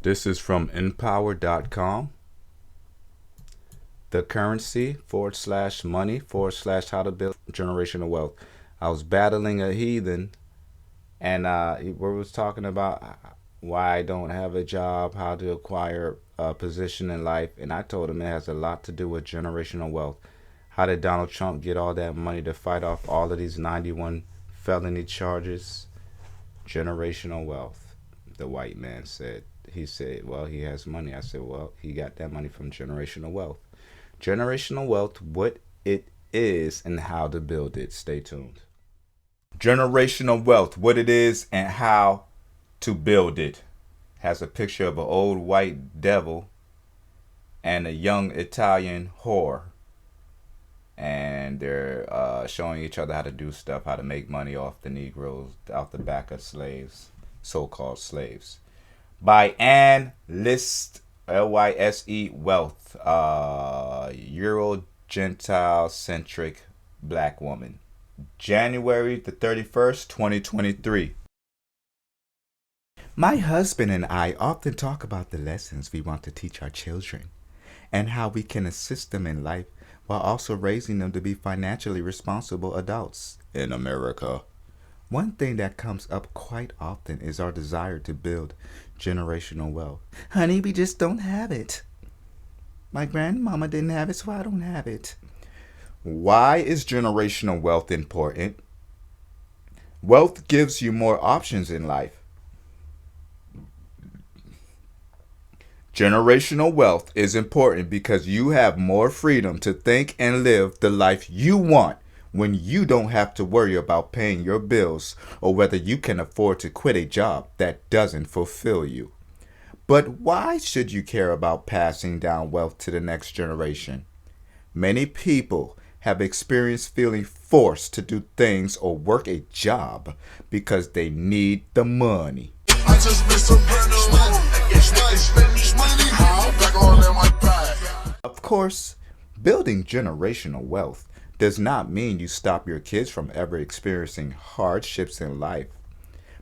This is from empower.com. The currency / money / how to build generational wealth. I was battling a heathen, and we was talking about why I don't have a job, how to acquire a position in life, and I told him it has a lot to do with generational wealth. How did Donald Trump get all that money to fight off all of these 91 felony charges? Generational wealth, the white man said. He said, well, he has money. I said, well, he got that money from generational wealth. Generational wealth, what it is and how to build it. Stay tuned. Generational wealth, what it is and how to build it. Has a picture of an old white devil and a young Italian whore. And they're showing each other how to do stuff, how to make money off the Negroes, off the back of slaves, so-called slaves. By Anne List, Lyse Wealth, Euro-Gentile-centric black woman. January the 31st, 2023. My husband and I often talk about the lessons we want to teach our children and how we can assist them in life while also raising them to be financially responsible adults in America. One thing that comes up quite often is our desire to build generational wealth. Honey, we just don't have it. My grandmama didn't have it, so I don't have it. Why is generational wealth important? Wealth gives you more options in life. Generational wealth is important because you have more freedom to think and live the life you want when you don't have to worry about paying your bills or whether you can afford to quit a job that doesn't fulfill you. But why should you care about passing down wealth to the next generation? Many people have experienced feeling forced to do things or work a job because they need the money. I just miss a Of course, building generational wealth does not mean you stop your kids from ever experiencing hardships in life.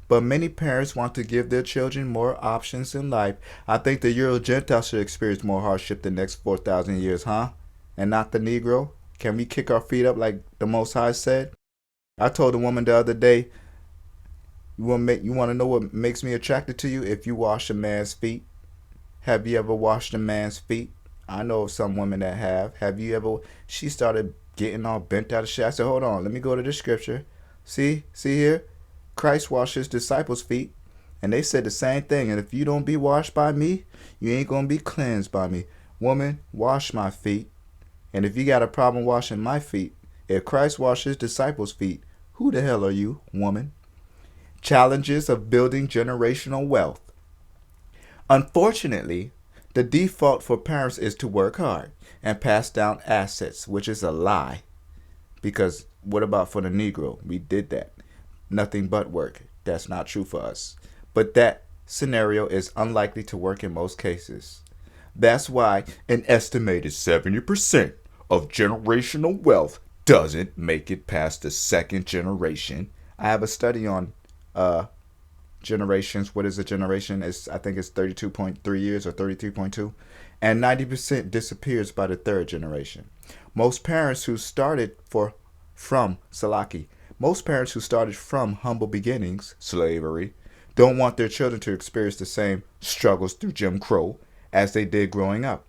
But many parents want to give their children more options in life. I think the Euro-Gentile should experience more hardship the next 4,000 years, huh? And not the Negro? Can we kick our feet up like the Most High said? I told a woman the other day, you want to know what makes me attracted to you? If you wash a man's feet. Have you ever washed a man's feet? I know of some women that have. Have you ever? She started getting all bent out of shit. I said, hold on, let me go to the scripture. See here? Christ washed his disciples' feet. And they said the same thing. And if you don't be washed by me, you ain't going to be cleansed by me. Woman, wash my feet. And if you got a problem washing my feet, if Christ washed his disciples' feet, who the hell are you, woman? Challenges of building generational wealth. Unfortunately, the default for parents is to work hard and pass down assets, which is a lie. Because what about for the Negro? We did that. Nothing but work. That's not true for us. But that scenario is unlikely to work in most cases. That's why an estimated 70% of generational wealth doesn't make it past the second generation. I have a study on generations. What is a generation? I think it's 32.3 years or 33.2. And 90% disappears by the third generation. Most parents who started from humble beginnings, slavery, don't want their children to experience the same struggles through Jim Crow as they did growing up.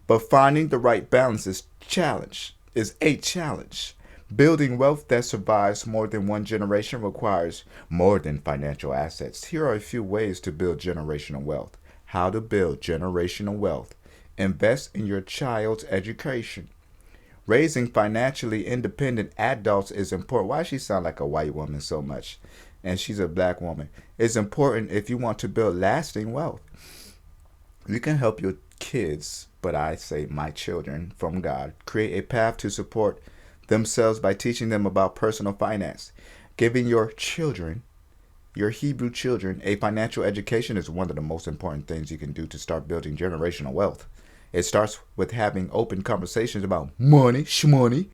But finding the right balance is a challenge. Building wealth that survives more than one generation requires more than financial assets. Here are a few ways to build generational wealth. How to build generational wealth. Invest in your child's education. Raising financially independent adults is important. Why does she sound like a white woman so much? And she's a black woman. It's important if you want to build lasting wealth. You can help your kids, but I say my children from God, create a path to support themselves by teaching them about personal finance. Giving your children, your Hebrew children, a financial education is one of the most important things you can do to start building generational wealth. It starts with having open conversations about money, shmoney.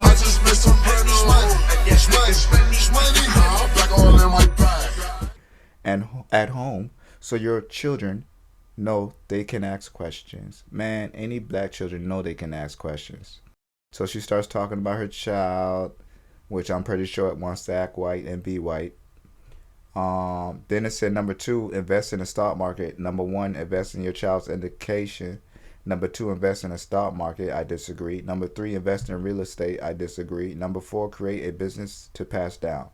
And at home, so your children know they can ask questions. Man, any black children know they can ask questions. So she starts talking about her child, which I'm pretty sure it wants to act white and be white. Then it said number two, invest in the stock market. Number one, invest in your child's education. Number two, invest in the stock market. I disagree. Number three, invest in real estate. I disagree. Number four, create a business to pass down.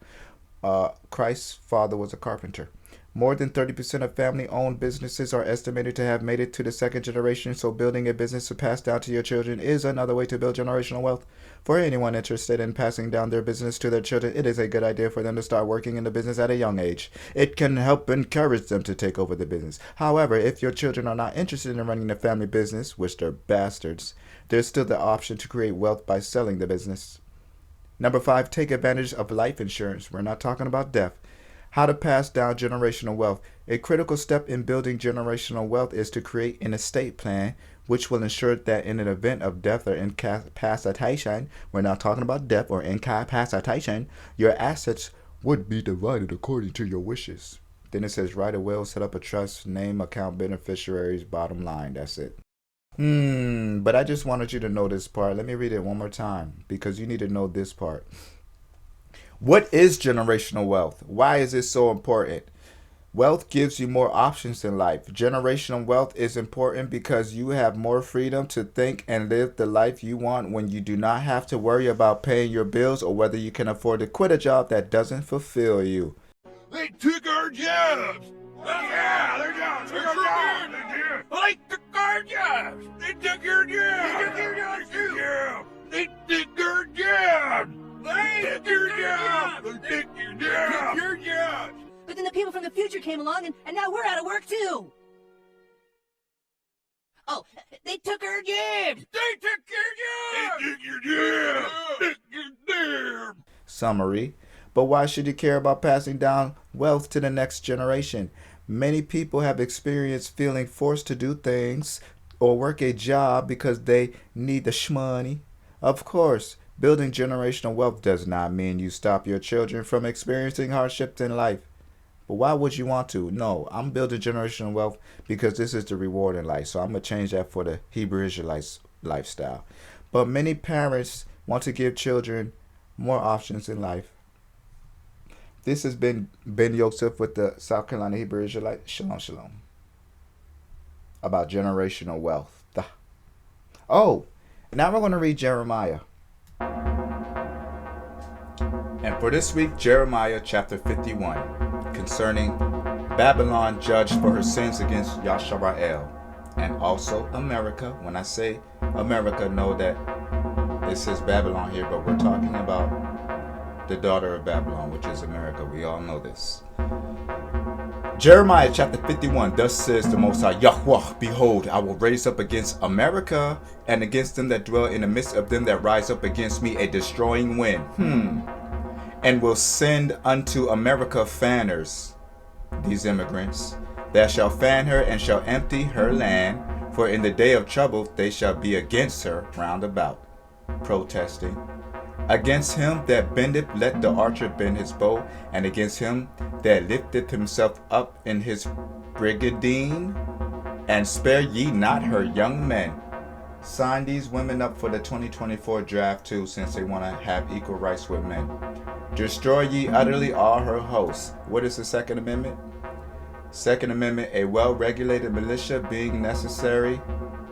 Christ's father was a carpenter. More than 30% of family-owned businesses are estimated to have made it to the second generation, so building a business to pass down to your children is another way to build generational wealth. For anyone interested in passing down their business to their children, it is a good idea for them to start working in the business at a young age. It can help encourage them to take over the business. However, if your children are not interested in running the family business, which they're bastards, there's still the option to create wealth by selling the business. Number five, take advantage of life insurance. We're not talking about death. How to pass down generational wealth. A critical step in building generational wealth is to create an estate plan, which will ensure that in an event of death or incapacitation, we're not talking about death or incapacitation, your assets would be divided according to your wishes. Then it says write a will, set up a trust, name account beneficiaries, bottom line. That's it. But I just wanted you to know this part. Let me read it one more time because you need to know this part. What is generational wealth? Why is it so important? Wealth gives you more options in life. Generational wealth is important because you have more freedom to think and live the life you want when you do not have to worry about paying your bills or whether you can afford to quit a job that doesn't fulfill you. They took our jobs. Yeah, their jobs. Took our jobs. They took our jobs. They took your jobs. They took your jobs too. They took our jobs. They took your jobs. They took your jobs. They took your jobs. But then the people from the future came along and now we're out of work too. Oh, they took our jobs. They took your jobs. They took your jobs. They took your jobs. Summary. But why should you care about passing down wealth to the next generation? Many people have experienced feeling forced to do things or work a job because they need the shmoney. Of course, building generational wealth does not mean you stop your children from experiencing hardships in life. But why would you want to? No, I'm building generational wealth because this is the reward in life. So I'm going to change that for the Hebrew Israelites lifestyle. But many parents want to give children more options in life. This has been Ben Yosef with the South Carolina Hebrew Israelite. Shalom, shalom. About generational wealth. Oh, now we're going to read Jeremiah. And for this week, Jeremiah chapter 51, concerning Babylon judged for her sins against Yashara'el, and also America. When I say America, know that it says Babylon here, but we're talking about the daughter of Babylon, which is America. We all know this. Jeremiah chapter 51, thus says the Most High, Yahweh, behold, I will raise up against America and against them that dwell in the midst of them that rise up against me a destroying wind. And will send unto America fanners, these immigrants, that shall fan her and shall empty her land, for in the day of trouble they shall be against her round about, protesting. Against him that bendeth, let the archer bend his bow, and against him that lifteth himself up in his brigadine, and spare ye not her young men. Sign these women up for the 2024 draft too, since they want to have equal rights with men. Destroy ye utterly all her hosts. What is the Second Amendment? Second Amendment, a well-regulated militia being necessary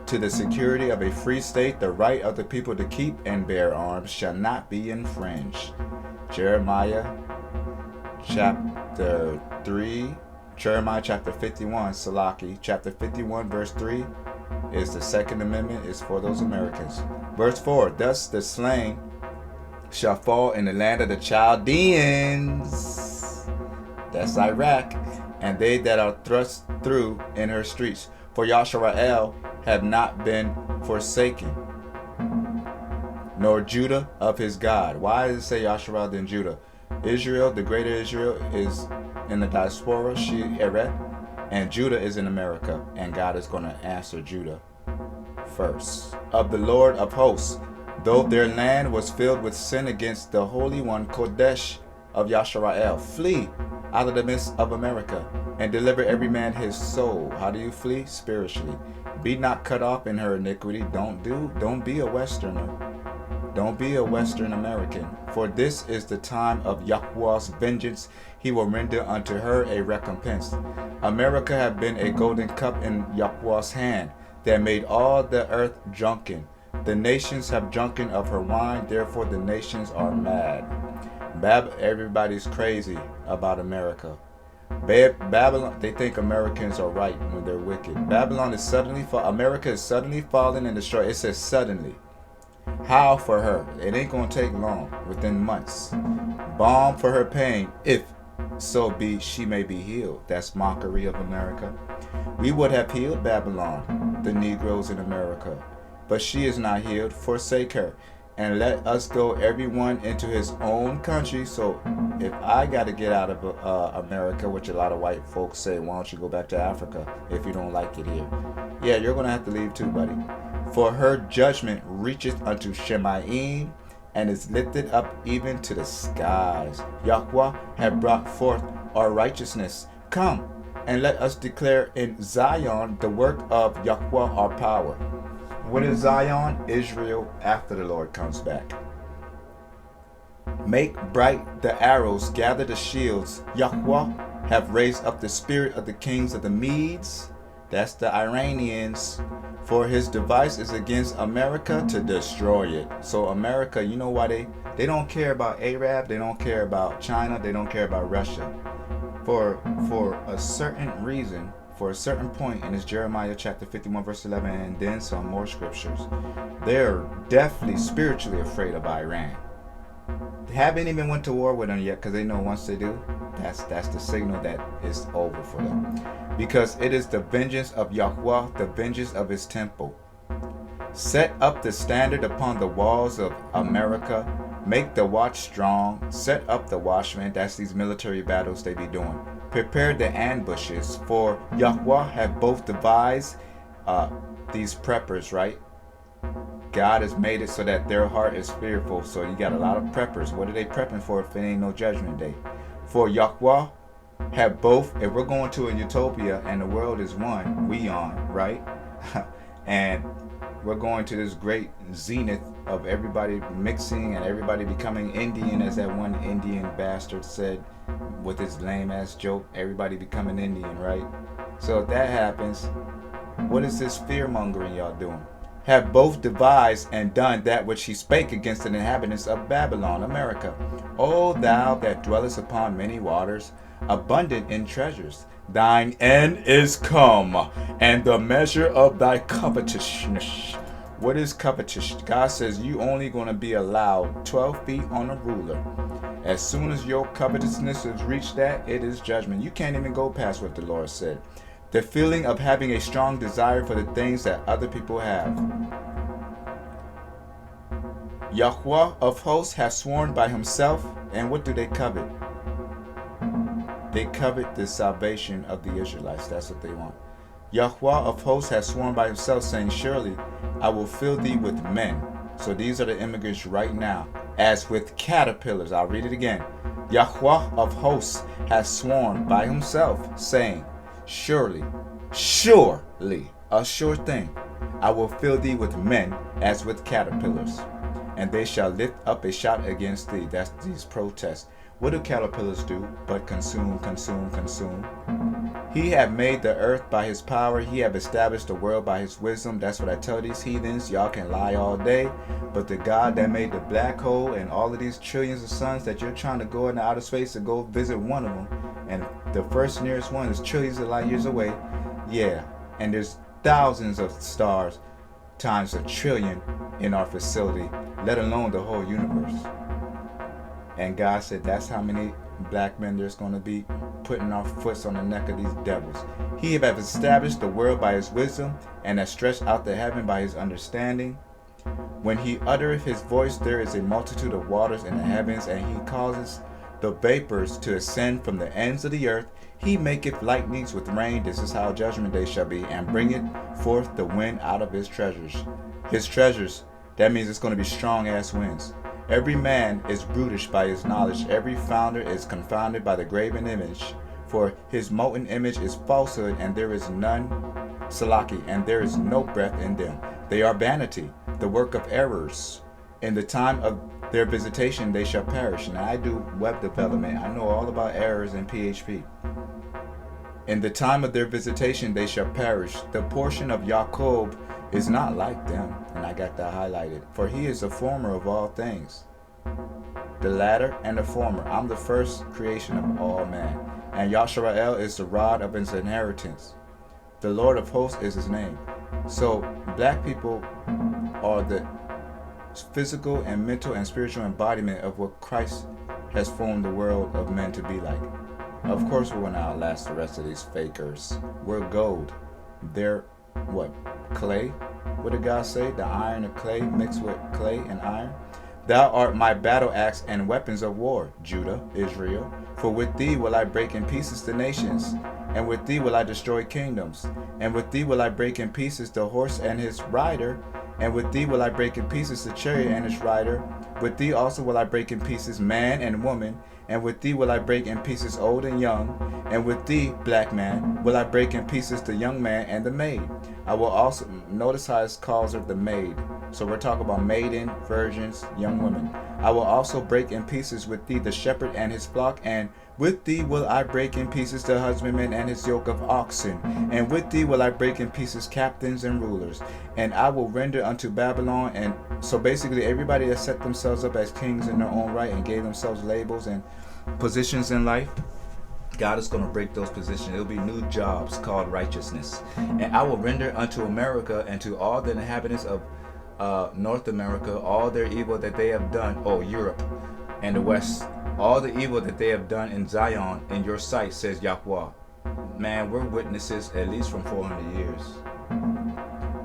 to the security of a free state, the right of the people to keep and bear arms shall not be infringed. Jeremiah chapter 51, Salaki, chapter 51, verse 3 is the Second Amendment, is for those Americans. Verse 4, thus the slain shall fall in the land of the Chaldeans, that's Iraq, and they that are thrust through in her streets. For Yashara'el have not been forsaken, nor Judah of his God. Why does it say Yashara'el than Judah? Israel, the greater Israel, is in the diaspora, she Eret, and Judah is in America, and God is going to answer Judah first. Of the Lord of hosts, though their land was filled with sin against the Holy One, Kodesh of Yashara'el, flee out of the midst of America. and deliver every man his soul. How do you flee? Spiritually. Be not cut off in her iniquity. Don't be a Westerner. Don't be a Western American. For this is the time of Yahweh's vengeance. He will render unto her a recompense. America have been a golden cup in Yahweh's hand that made all the earth drunken. The nations have drunken of her wine, therefore the nations are mad. Everybody's crazy about America. Babylon, they think Americans are right when they're wicked. Babylon is America is suddenly falling and destroyed. It says suddenly. How for her? It ain't gonna take long, within months. Balm for her pain, if so be she may be healed. That's mockery of America. We would have healed Babylon, the Negroes in America, but she is not healed. Forsake her, and let us go everyone into his own country. So if I got to get out of America, which a lot of white folks say, why don't you go back to Africa if you don't like it here? Yeah, you're going to have to leave too, buddy. For her judgment reacheth unto Shemaim, and is lifted up even to the skies. Yahweh hath brought forth our righteousness. Come, and let us declare in Zion the work of Yahweh our power. What is Zion? Israel after the Lord comes back. Make bright the arrows, gather the shields. Yahweh have raised up the spirit of the kings of the Medes. That's the Iranians. For his device is against America to destroy it. So America, you know why they don't care about Arab, they don't care about China, they don't care about Russia. For a certain reason, for a certain point, and it's Jeremiah chapter 51 verse 11, and then some more scriptures, they're definitely spiritually afraid of Iran. They haven't even went to war with them yet, because they know once they do, that's the signal that it's over for them. Because it is the vengeance of Yahweh, the vengeance of his temple. Set up the standard upon the walls of America. Make the watch strong. Set up the watchmen. That's these military battles they be doing. Prepare the ambushes. For Yahweh have both devised these preppers, right? God has made it so that their heart is fearful. So you got a lot of preppers. What are they prepping for if it ain't no judgment day? For Yahweh have both, if we're going to a utopia and the world is one, we on, right? And we're going to this great zenith of everybody mixing and everybody becoming Indian, as that one Indian bastard said with his lame ass joke, everybody becoming Indian, right? So if that happens, what is this fear mongering y'all doing? Have both devised and done that which he spake against the inhabitants of Babylon, America. O thou that dwellest upon many waters, abundant in treasures, thine end is come, and the measure of thy covetousness. What is covetous? God says you only going to be allowed 12 feet on a ruler. As soon as your covetousness has reached that, it is judgment. You can't even go past what the Lord said. The feeling of having a strong desire for the things that other people have. Yahweh of hosts has sworn by himself, and what do they covet? They covet the salvation of the Israelites. That's what they want. Yahweh of hosts has sworn by himself, saying, surely I will fill thee with men. So these are the immigrants right now, as with caterpillars. I'll read it again. Yahweh of hosts has sworn by himself, saying, surely, a sure thing, I will fill thee with men as with caterpillars, and they shall lift up a shout against thee. That's these protests. What do caterpillars do but consume, consume, consume? He have made the earth by his power. He have established the world by his wisdom. That's what I tell these heathens. Y'all can lie all day, but the God that made the black hole and all of these trillions of suns that you're trying to go into outer space to go visit one of them, and the first nearest one is trillions of light years away. Yeah, and there's thousands of stars times a trillion in our facility, let alone the whole universe. And God said that's how many black men there's going to be putting our foots on the neck of these devils. He have established the world by his wisdom, and has stretched out the heaven by his understanding. When he uttereth his voice, there is a multitude of waters in the heavens, and he causes the vapors to ascend from the ends of the earth. He maketh lightnings with rain. This is how judgment day shall be, and bringeth forth the wind out of his treasures. His treasures, that means it's going to be strong ass winds. Every man is brutish by his knowledge. Every founder is confounded by the graven image. For his molten image is falsehood, and there is none, Salaki, and there is no breath in them. They are vanity, the work of errors. In the time of their visitation they shall perish. And I do web development. I know all about errors in PHP. In the time of their visitation they shall perish. The portion of Jacob is not like them. And I got that highlighted. For he is the former of all things, the latter and the former. I'm the first creation of all man. And Yashara'el is the rod of his inheritance. The Lord of hosts is his name. So black people are the physical and mental and spiritual embodiment of what Christ has formed the world of men to be like. Of course we want to outlast the rest of these fakers. We're gold. They're what? Clay? What did God say? The iron of clay mixed with clay and iron? Thou art my battle axe and weapons of war, Judah, Israel. For with thee will I break in pieces the nations, and with thee will I destroy kingdoms, and with thee will I break in pieces the horse and his rider, and with thee will I break in pieces the chariot and its rider. With thee also will I break in pieces man and woman, and with thee will I break in pieces old and young, and with thee, black man, will I break in pieces the young man and the maid. I will also, notice how it calls her the maid. So we're talking about maiden, virgins, young women. I will also break in pieces with thee the shepherd and his flock, and with thee will I break in pieces the husbandman and his yoke of oxen, and with thee will I break in pieces captains and rulers, and I will render unto Babylon. And so basically everybody that set themselves up as kings in their own right and gave themselves labels and positions in life, God is going to break those positions. It'll be new jobs called righteousness. And I will render unto America and to all the inhabitants of North America all their evil that they have done, Europe and the West, all the evil that they have done in Zion in your sight, says Yahweh. Man, we're witnesses at least from 400 years.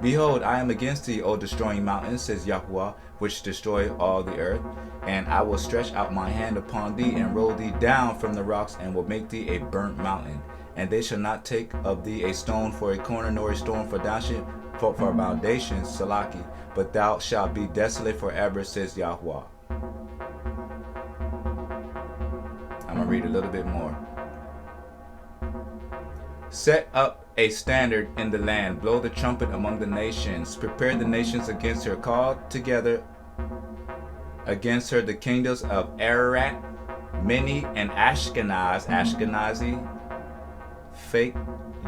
Behold, I am against thee, O destroying mountain, says Yahweh, which destroy all the earth. And I will stretch out my hand upon thee, and roll thee down from the rocks, and will make thee a burnt mountain. And they shall not take of thee a stone for a corner, nor a stone for foundations, Salaki, but thou shalt be desolate forever, says Yahweh. I'm going to read a little bit more. Set up a standard in the land, blow the trumpet among the nations, prepare the nations against her, call together against her the kingdoms of Ararat, Mini, and Ashkenazi, fake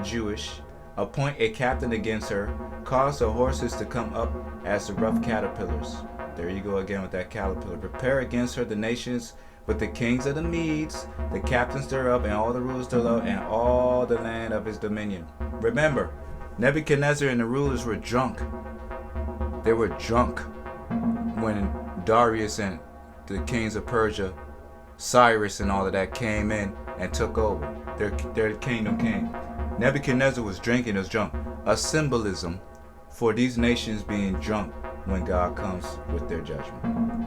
Jewish. Appoint a captain against her, cause the horses to come up as the rough caterpillars. There you go again with that caterpillar. Prepare against her the nations with the kings of the Medes, the captains thereof, and all the rulers thereof, and all the land of his dominion. Remember, Nebuchadnezzar and the rulers were drunk. They were drunk when Darius and the kings of Persia, Cyrus and all of that came in and took over. Their kingdom came. Nebuchadnezzar was drinking, was drunk. A symbolism for these nations being drunk when God comes with their judgment.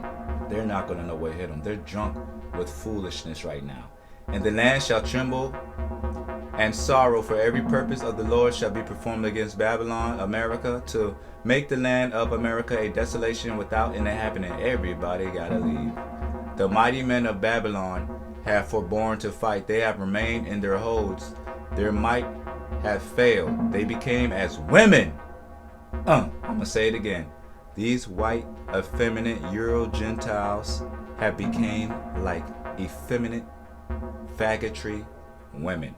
They're not going to know what hit them. They're drunk with foolishness right now. And the land shall tremble and sorrow, for every purpose of the Lord shall be performed against Babylon, America, to make the land of America a desolation without an inhabitant. Everybody gotta leave. The mighty men of Babylon have forborne to fight. They have remained in their holds. Their might have failed. They became as women. I'm gonna say it again. These white, effeminate Euro Gentiles have became like effeminate, faggotry women.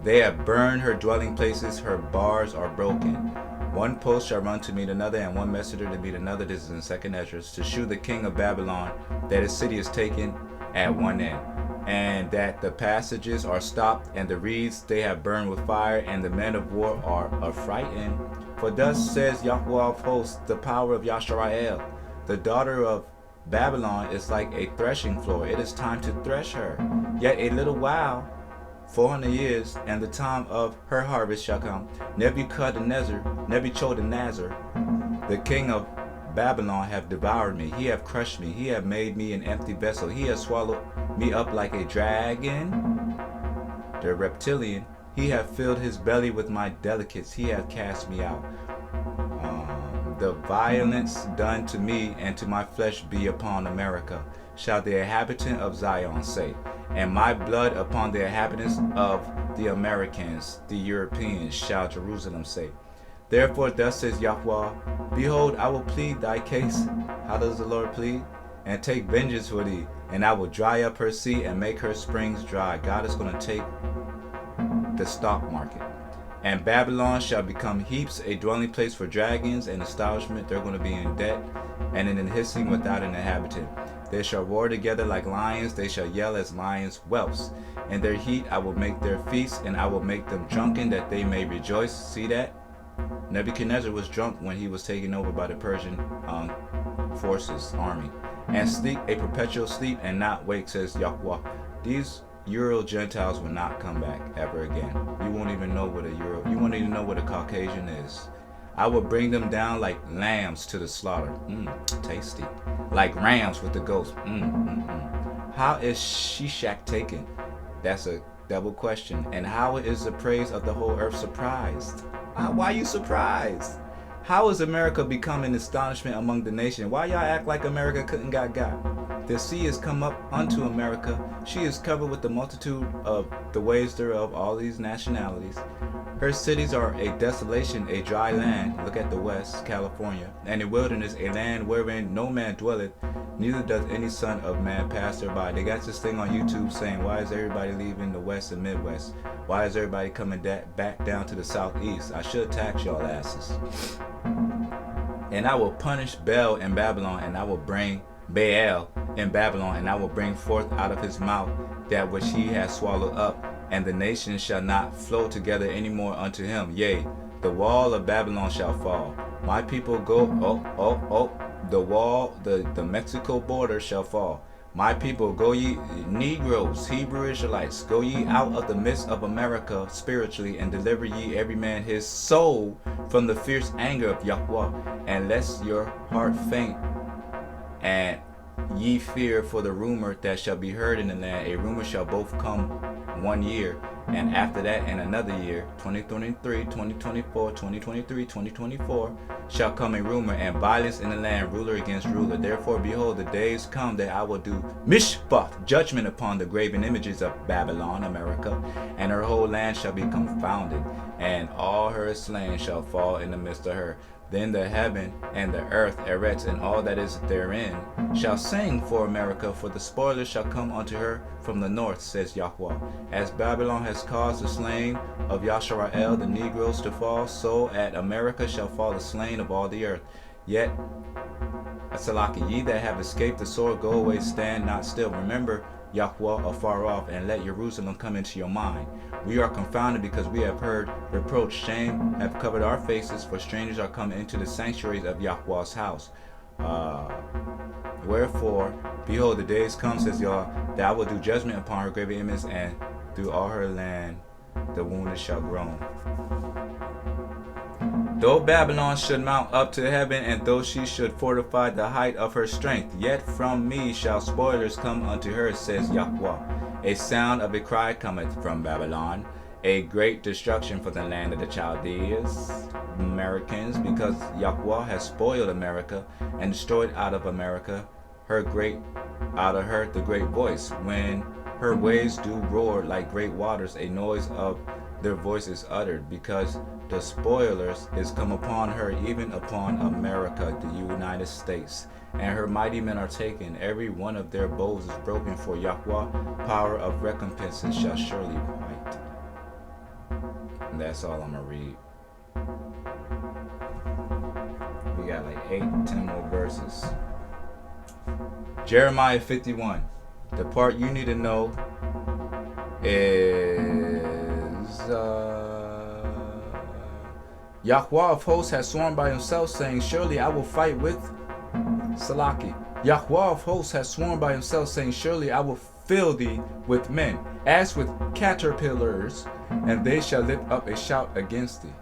They have burned her dwelling places, her bars are broken. One post shall run to meet another, and one messenger to meet another. This is in 2nd Ezra, to shew the king of Babylon that his city is taken at one end, and that the passages are stopped, and the reeds they have burned with fire, and the men of war are affrighted. For thus says Yahweh of hosts, the power of Yashara'el, the daughter of Babylon is like a threshing floor. It is time to thresh her. Yet a little while, 400 years, and the time of her harvest shall come. Nebuchadnezzar, the king of Babylon, have devoured me. He have crushed me. He have made me an empty vessel. He has swallowed me up like a dragon, the reptilian. He hath filled his belly with my delicates. He hath cast me out. The violence done to me and to my flesh be upon America, shall the inhabitant of Zion say. and my blood upon the inhabitants of the Americans, the Europeans, shall Jerusalem say. Therefore, thus says Yahweh, behold, I will plead thy case. How does the Lord plead? And take vengeance for thee, and I will dry up her sea and make her springs dry. God is going to take the stock market. And Babylon shall become heaps, a dwelling place for dragons and establishment. They're going to be in debt and in hissing without an inhabitant. They shall roar together like lions, they shall yell as lions' whelps. In their heat I will make their feasts, and I will make them drunken that they may rejoice. See that? Nebuchadnezzar was drunk when he was taken over by the Persian forces, army. And sleep a perpetual sleep and not wake, says Yahweh. These Euro Gentiles will not come back ever again. You won't even know what you won't even know what a Caucasian is. I will bring them down like lambs to the slaughter. Tasty. Like rams with the goats. How is Shishak taken? That's a double question. And how is the praise of the whole earth surprised? Why are you surprised? How is America becoming astonishment among the nation? Why y'all act like America couldn't got? The sea is come up unto America. She is covered with the multitude of the waves thereof, all these nationalities. Her cities are a desolation, a dry land. Look at the west, California. And a wilderness, a land wherein no man dwelleth, neither does any son of man pass thereby. They got this thing on YouTube saying, why is everybody leaving the west and midwest? Why is everybody coming back down to the southeast? I should tax y'all asses. And I will punish Baal in Babylon, and I will bring Baal in Babylon, and I will bring forth out of his mouth that which he has swallowed up, and the nations shall not flow together any more unto him. Yea, the wall of Babylon shall fall. My people go, the wall, the Mexico border shall fall. My people, go ye Negroes, Hebrew Israelites, go ye out of the midst of America spiritually, and deliver ye every man his soul from the fierce anger of Yahweh, and lest your heart faint, and ye fear for the rumor that shall be heard in the land. A rumor shall both come 1 year, and after that in another year, 2023, 2024, 2023, 2024, shall come a rumor, and violence in the land, ruler against ruler. Therefore, behold, the days come that I will do mishpat, judgment upon the graven images of Babylon, America, and her whole land shall be confounded, and all her slain shall fall in the midst of her. Then the heaven and the earth, Eretz, and all that is therein, shall sing for America, for the spoilers shall come unto her from the north, says Yahweh. As Babylon has caused the slain of Yasharal, the Negroes, to fall, so at America shall fall the slain of all the earth. Yet, Salaki, ye that have escaped the sword, go away, stand not still. Remember Yahweh afar off, and let Jerusalem come into your mind. We are confounded because we have heard reproach. Shame have covered our faces, for strangers are come into the sanctuaries of Yahweh's house. Wherefore, behold, the days come, says Yah, that I will do judgment upon her graven image, and through all her land the wounded shall groan. Though Babylon should mount up to heaven, and though she should fortify the height of her strength, yet from me shall spoilers come unto her, says Yahweh. A sound of a cry cometh from Babylon, a great destruction for the land of the Chaldeans, Americans, because Yahweh has spoiled America and destroyed out of America out of her the great voice. When her waves do roar like great waters, a noise of their voice is uttered, because the spoilers is come upon her, even upon America, the United States. And her mighty men are taken, every one of their bows is broken, for Yahweh power of recompenses shall surely fight. And that's all I'm gonna read. We got like 10 more verses. Jeremiah 51. The part you need to know is Yahweh of hosts has sworn by himself, saying, surely I will fight with Salaki. Yahweh of hosts has sworn by himself, saying, surely I will fill thee with men, as with caterpillars, and they shall lift up a shout against thee.